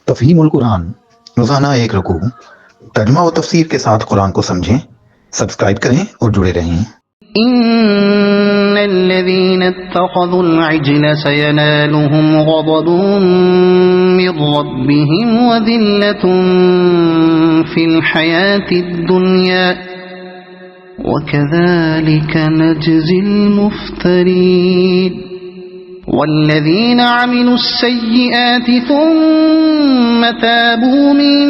تفہیم القرآن، روزانہ ایک رکوع، ترجمہ و تفسیر کے ساتھ قرآن کو سمجھیں۔ سبسکرائب کریں اور جڑے رہیں۔ ان الذين اتخذوا العجل سينالهم غضب من ربهم وذلة في الحياة الدنيا وكذلك نجزي المفترين والذين عملوا السيئات ثم تابوا من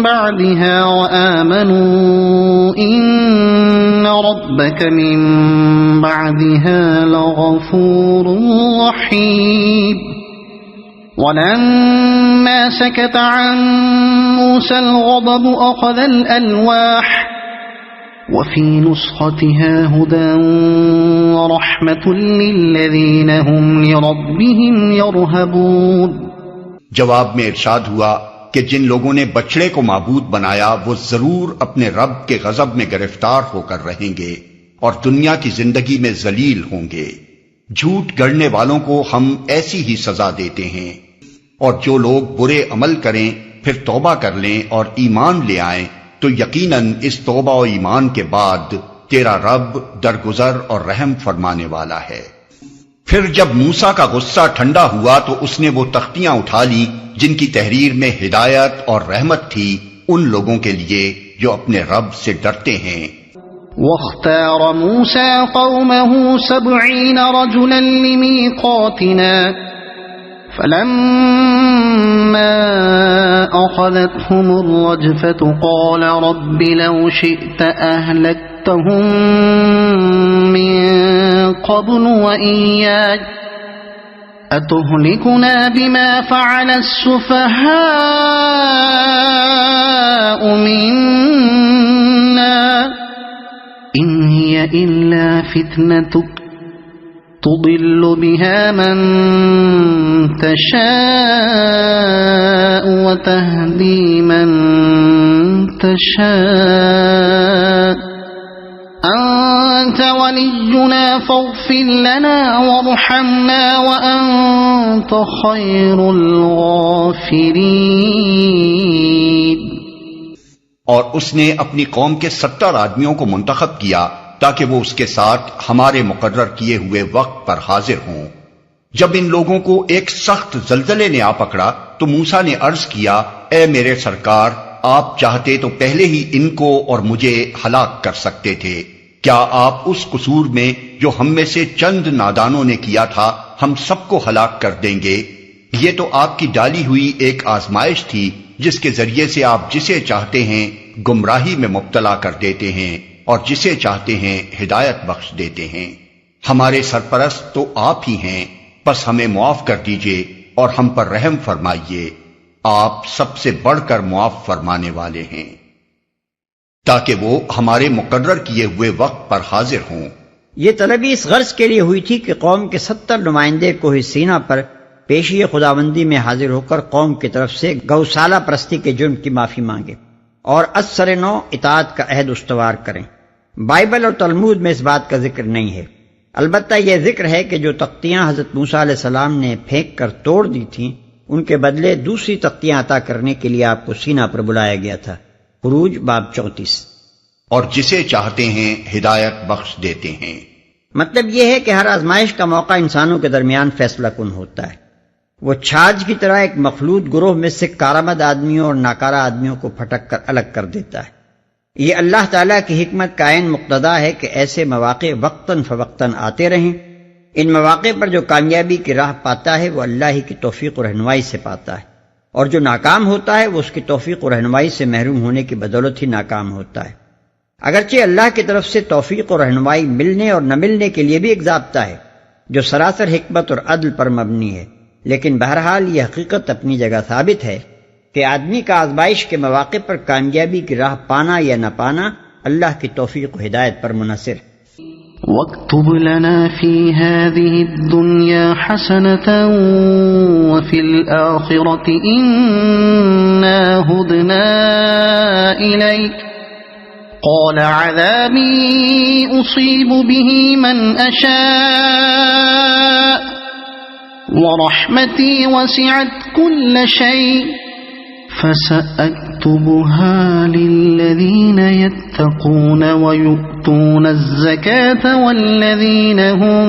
بعدها وآمنوا إن ربك من بعدها لغفور رحيم ولما سكت عن موسى الغضب أخذ الألواح وفي نسختها هدى ورحمة للذين هم لربهم يرهبون۔ جواب میں ارشاد ہوا کہ جن لوگوں نے بچڑے کو معبود بنایا وہ ضرور اپنے رب کے غضب میں گرفتار ہو کر رہیں گے اور دنیا کی زندگی میں ذلیل ہوں گے۔ جھوٹ گڑنے والوں کو ہم ایسی ہی سزا دیتے ہیں، اور جو لوگ برے عمل کریں پھر توبہ کر لیں اور ایمان لے آئیں تو یقیناً اس توبہ و ایمان کے بعد تیرا رب درگزر اور رحم فرمانے والا ہے۔ پھر جب موسیٰ کا غصہ ٹھنڈا ہوا تو اس نے وہ تختیاں اٹھا لی جن کی تحریر میں ہدایت اور رحمت تھی ان لوگوں کے لیے جو اپنے رب سے ڈرتے ہیں۔ واختار موسى قومه 70 رجلا لميقاتنا فلما أخذتهم الرجفة قال رب لو شئت أهلكتهم من قبل وإياي أتهلكنا بما فعل السفهاء منا إن هي إلا فتنتك تضل بها من تشاء وتهدي من تشاء أنت ولينا فاغفر لنا وارحمنا وأنت خير الغافرين۔ اور اس نے اپنی قوم کے 70 آدمیوں کو منتخب کیا تاکہ وہ اس کے ساتھ ہمارے مقرر کیے ہوئے وقت پر حاضر ہوں۔ جب ان لوگوں کو ایک سخت زلزلے نے آ پکڑا تو موسیٰ نے عرض کیا، اے میرے سرکار، آپ چاہتے تو پہلے ہی ان کو اور مجھے ہلاک کر سکتے تھے۔ کیا آپ اس قصور میں جو ہم میں سے چند نادانوں نے کیا تھا ہم سب کو ہلاک کر دیں گے؟ یہ تو آپ کی ڈالی ہوئی ایک آزمائش تھی جس کے ذریعے سے آپ جسے چاہتے ہیں گمراہی میں مبتلا کر دیتے ہیں اور جسے چاہتے ہیں ہدایت بخش دیتے ہیں۔ ہمارے سرپرست تو آپ ہی ہیں، پس ہمیں معاف کر دیجئے اور ہم پر رحم فرمائیے، آپ سب سے بڑھ کر معاف فرمانے والے ہیں، تاکہ وہ ہمارے مقرر کیے ہوئے وقت پر حاضر ہوں۔ یہ طلبی اس غرض کے لیے ہوئی تھی کہ قوم کے 70 نمائندے کوہ سینا پر پیشی خداوندی میں حاضر ہو کر قوم کی طرف سے گوسالہ پرستی کے جرم کی معافی مانگے اور از سر نو اطاعت کا عہد استوار کریں۔ بائبل اور تلمود میں اس بات کا ذکر نہیں ہے، البتہ یہ ذکر ہے کہ جو تختیاں حضرت موسیٰ علیہ السلام نے پھینک کر توڑ دی تھیں ان کے بدلے دوسری تختیاں عطا کرنے کے لیے آپ کو سینا پر بلایا گیا تھا۔ خروج باب 34۔ اور جسے چاہتے ہیں ہدایت بخش دیتے ہیں۔ مطلب یہ ہے کہ ہر آزمائش کا موقع انسانوں کے درمیان فیصلہ کن ہوتا ہے۔ وہ چھاج کی طرح ایک مخلوط گروہ میں سے کارآمد آدمیوں اور ناکارہ آدمیوں کو پھٹک کر الگ کر دیتا ہے۔ یہ اللہ تعالیٰ کی حکمت کا عین مقتضا ہے کہ ایسے مواقع وقتاً فوقتاً آتے رہیں۔ ان مواقع پر جو کامیابی کی راہ پاتا ہے وہ اللہ ہی کی توفیق و رہنمائی سے پاتا ہے، اور جو ناکام ہوتا ہے وہ اس کی توفیق و رہنمائی سے محروم ہونے کی بدولت ہی ناکام ہوتا ہے۔ اگرچہ اللہ کی طرف سے توفیق و رہنمائی ملنے اور نہ ملنے کے لیے بھی ایک ضابطہ ہے جو سراسر حکمت اور عدل پر مبنی ہے، لیکن بہرحال یہ حقیقت اپنی جگہ ثابت ہے کہ آدمی کا آزمائش کے مواقع پر کامیابی کی راہ پانا یا نہ پانا اللہ کی توفیق و ہدایت پر منحصر ہے۔ واكتب لنا في هذه الدنيا حسنة وفي الآخرة إنا هدنا إليك قال عذابي أصيب به من أشاء ورحمتي وسعت كل شيء فسأكتبها للذين يتقون ويؤتون الزكاة والذين هم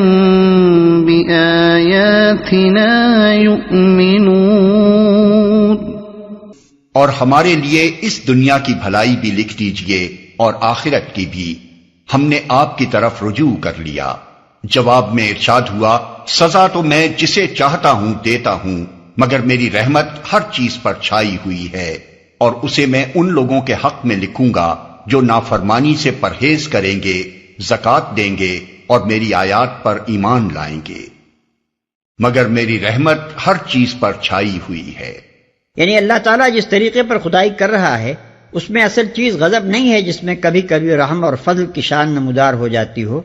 بآياتنا يؤمنون. اور ہمارے لیے اس دنیا کی بھلائی بھی لکھ دیجئے اور آخرت کی بھی، ہم نے آپ کی طرف رجوع کر لیا. جواب میں ارشاد ہوا، سزا تو میں جسے چاہتا ہوں دیتا ہوں، مگر میری رحمت ہر چیز پر چھائی ہوئی ہے، اور اسے میں ان لوگوں کے حق میں لکھوں گا جو نافرمانی سے پرہیز کریں گے، زکوٰۃ دیں گے اور میری آیات پر ایمان لائیں گے، مگر میری رحمت ہر چیز پر چھائی ہوئی ہے. یعنی اللہ تعالیٰ جس طریقے پر خدائی کر رہا ہے اس میں اصل چیز غضب نہیں ہے جس میں کبھی کبھی رحم اور فضل کی شان نمودار ہو جاتی ہو،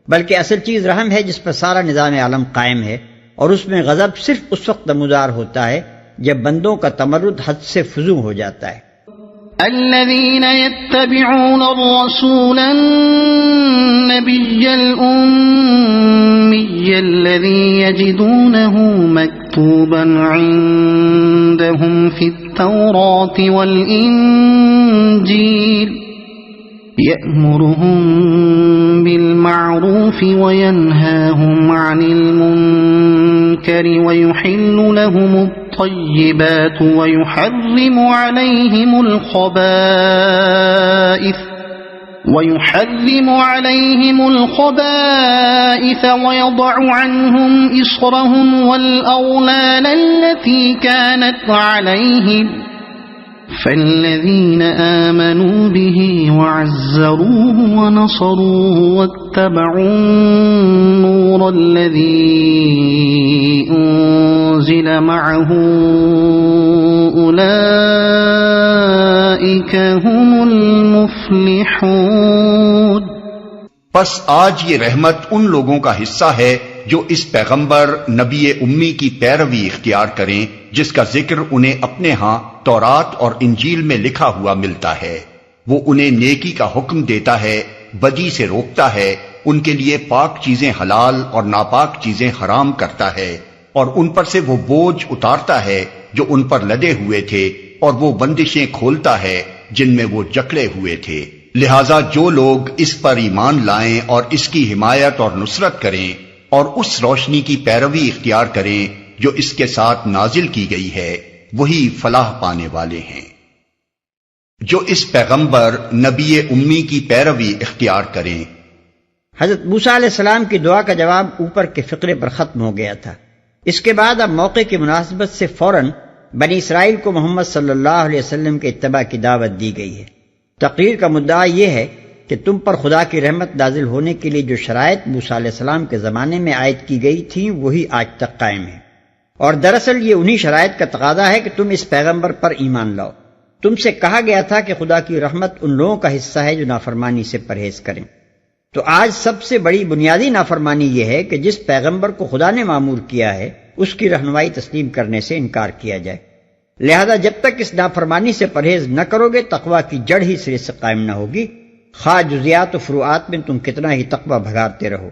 بلکہ اصل چیز رحم ہے جس پر سارا نظام عالم قائم ہے، اور اس میں غضب صرف اس وقت نمودار ہوتا ہے جب بندوں کا تمرد حد سے فزوں ہو جاتا ہے. الذين يتبعون الرسول النبي الأمي الذي يجدونه مكتوبا عندهم في التوراة والإنجيل يأمرهم بالمعروف وينهاهم عن المنكر ويحل لهم الطيبات ويحرم عليهم الخبائث ويضع عنهم إصرهم والأغلال التي كانت عليهم فالذين آمنوا به وعزروه ونصروه واتبعوا النور الذي أنزل معه أولئك هم المفلحون. پس آج یہ رحمت ان لوگوں کا حصہ ہے جو اس پیغمبر نبی امی کی پیروی اختیار کریں جس کا ذکر انہیں اپنے ہاں تورات اور انجیل میں لکھا ہوا ملتا ہے. وہ انہیں نیکی کا حکم دیتا ہے، بدی سے روکتا ہے، ان کے لیے پاک چیزیں حلال اور ناپاک چیزیں حرام کرتا ہے، اور ان پر سے وہ بوجھ اتارتا ہے جو ان پر لدے ہوئے تھے، اور وہ بندشیں کھولتا ہے جن میں وہ جکڑے ہوئے تھے. لہذا جو لوگ اس پر ایمان لائیں اور اس کی حمایت اور نصرت کریں اور اس روشنی کی پیروی اختیار کریں جو اس کے ساتھ نازل کی گئی ہے، وہی فلاح پانے والے ہیں. جو اس پیغمبر نبی امی کی پیروی اختیار کریں. حضرت موسیٰ علیہ السلام کی دعا کا جواب اوپر کے فقرے پر ختم ہو گیا تھا. اس کے بعد اب موقع کی مناسبت سے فوراً بنی اسرائیل کو محمد صلی اللہ علیہ وسلم کے اتباع کی دعوت دی گئی ہے. تقریر کا مدعا یہ ہے کہ تم پر خدا کی رحمت نازل ہونے کے لیے جو شرائط موسیٰ علیہ السلام کے زمانے میں عائد کی گئی تھیں وہی آج تک قائم ہے، اور دراصل یہ انہی شرائط کا تقاضا ہے کہ تم اس پیغمبر پر ایمان لاؤ. تم سے کہا گیا تھا کہ خدا کی رحمت ان لوگوں کا حصہ ہے جو نافرمانی سے پرہیز کریں. تو آج سب سے بڑی بنیادی نافرمانی یہ ہے کہ جس پیغمبر کو خدا نے مامور کیا ہے اس کی رہنمائی تسلیم کرنے سے انکار کیا جائے. لہذا جب تک اس نافرمانی سے پرہیز نہ کرو گے تقویٰ کی جڑ ہی سرے سے قائم نہ ہوگی، خواہ جزیات و فروعات میں تم کتنا ہی تقویٰ بھگارتے رہو.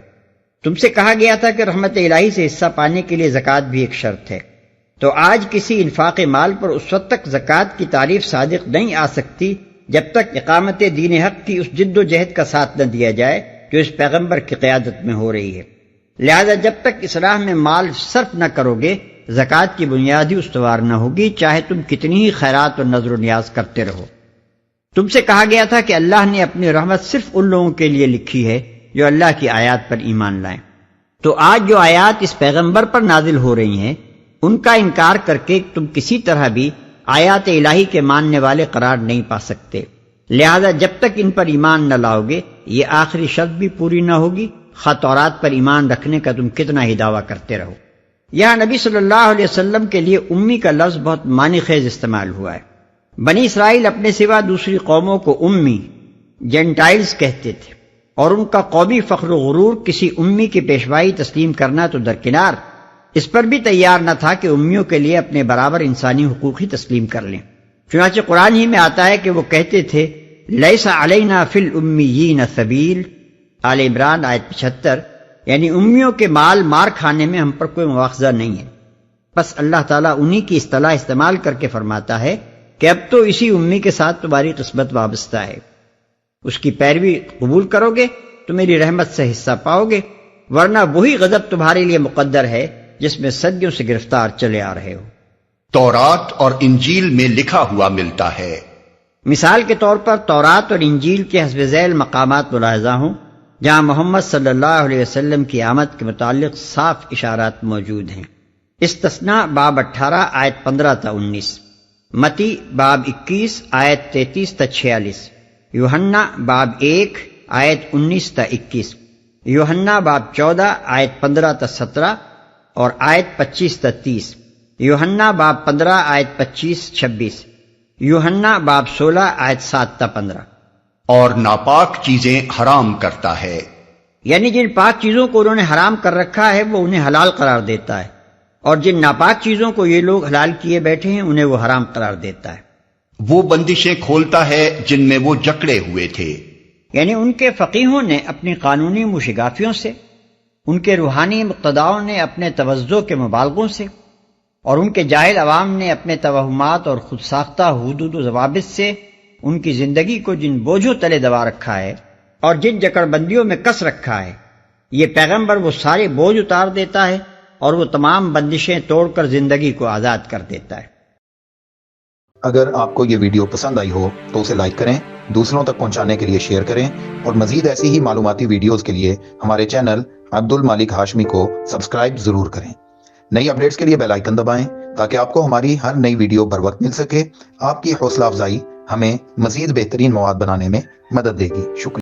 تم سے کہا گیا تھا کہ رحمت الہی سے حصہ پانے کے لیے زکوٰۃ بھی ایک شرط ہے. تو آج کسی انفاق مال پر اس وقت تک زکوٰۃ کی تعریف صادق نہیں آ سکتی جب تک اقامت دین حق کی اس جد و جہد کا ساتھ نہ دیا جائے جو اس پیغمبر کی قیادت میں ہو رہی ہے. لہذا جب تک اس راہ میں مال صرف نہ کرو گے زکوٰۃ کی بنیاد ہی استوار نہ ہوگی، چاہے تم کتنی ہی خیرات اور نذر و نیاز کرتے رہو. تم سے کہا گیا تھا کہ اللہ نے اپنی رحمت صرف ان لوگوں کے لیے لکھی ہے جو اللہ کی آیات پر ایمان لائیں. تو آج جو آیات اس پیغمبر پر نازل ہو رہی ہیں ان کا انکار کر کے تم کسی طرح بھی آیات الہی کے ماننے والے قرار نہیں پا سکتے. لہذا جب تک ان پر ایمان نہ لاؤ گے یہ آخری شرط بھی پوری نہ ہوگی، خواہ تورات پر ایمان رکھنے کا تم کتنا ہی دعویٰ کرتے رہو. یہاں نبی صلی اللہ علیہ وسلم کے لیے امی کا لفظ بہت معنی خیز استعمال ہوا ہے. بنی اسرائیل اپنے سوا دوسری قوموں کو امی جینٹائلز کہتے تھے، اور ان کا قومی فخر و غرور کسی امی کی پیشوائی تسلیم کرنا تو درکنار، اس پر بھی تیار نہ تھا کہ امیوں کے لیے اپنے برابر انسانی حقوق ہی تسلیم کر لیں. چنانچہ قرآن ہی میں آتا ہے کہ وہ کہتے تھے لیس علینا فی الامیین سبیل، آل عمران آیت 75، یعنی امیوں کے مال مار کھانے میں ہم پر کوئی مواخذہ نہیں ہے. بس اللہ تعالیٰ انہی کی اصطلاح استعمال کر کے فرماتا ہے کہ اب تو اسی امی کے ساتھ تمہاری قسمت وابستہ ہے، اس کی پیروی قبول کرو گے تو میری رحمت سے حصہ پاؤ گے، ورنہ وہی غضب تمہارے لیے مقدر ہے جس میں صدیوں سے گرفتار چلے آ رہے ہو۔ تورات اور انجیل میں لکھا ہوا ملتا ہے۔ مثال کے طور پر تورات اور انجیل کے حسب ذیل مقامات ملاحظہ ہوں جہاں محمد صلی اللہ علیہ وسلم کی آمد کے متعلق صاف اشارات موجود ہیں۔ استثناء باب 18 آیت 15 تا 19، متی باب 21 آیت 33 تا 46، یوحنا باب 1 آیت 19 تا 21، یوحنا باب 14 آیت 15 تا 17 اور آیت 25 تا 30، یوحنا باب 15 آیت 25-26، یوحنا باب 16 آیت 7 تا 15۔ اور ناپاک چیزیں حرام کرتا ہے، یعنی جن پاک چیزوں کو انہوں نے حرام کر رکھا ہے وہ انہیں حلال قرار دیتا ہے، اور جن ناپاک چیزوں کو یہ لوگ حلال کیے بیٹھے ہیں انہیں وہ حرام قرار دیتا ہے۔ وہ بندشیں کھولتا ہے جن میں وہ جکڑے ہوئے تھے، یعنی ان کے فقیہوں نے اپنی قانونی مشگافیوں سے، ان کے روحانی مقتداؤں نے اپنے توضع کے مبالغوں سے، اور ان کے جاہل عوام نے اپنے توہمات اور خود ساختہ حدود و ضوابط سے ان کی زندگی کو جن بوجھوں تلے دبا رکھا ہے اور جن جکڑ بندیوں میں کس رکھا ہے، یہ پیغمبر وہ سارے بوجھ اتار دیتا ہے اور وہ تمام بندشیں توڑ کر زندگی کو آزاد کر دیتا ہے۔ اگر آپ کو یہ ویڈیو پسند آئی ہو تو اسے لائک کریں، دوسروں تک پہنچانے کے لیے شیئر کریں، اور مزید ایسی ہی معلوماتی ویڈیوز کے لیے ہمارے چینل عبد المالک ہاشمی کو سبسکرائب ضرور کریں۔ نئی اپڈیٹس کے لیے بیل آئیکن دبائیں تاکہ آپ کو ہماری ہر نئی ویڈیو بر وقت مل سکے۔ آپ کی حوصلہ افزائی ہمیں مزید بہترین مواد بنانے میں مدد دے گی۔ شکریہ۔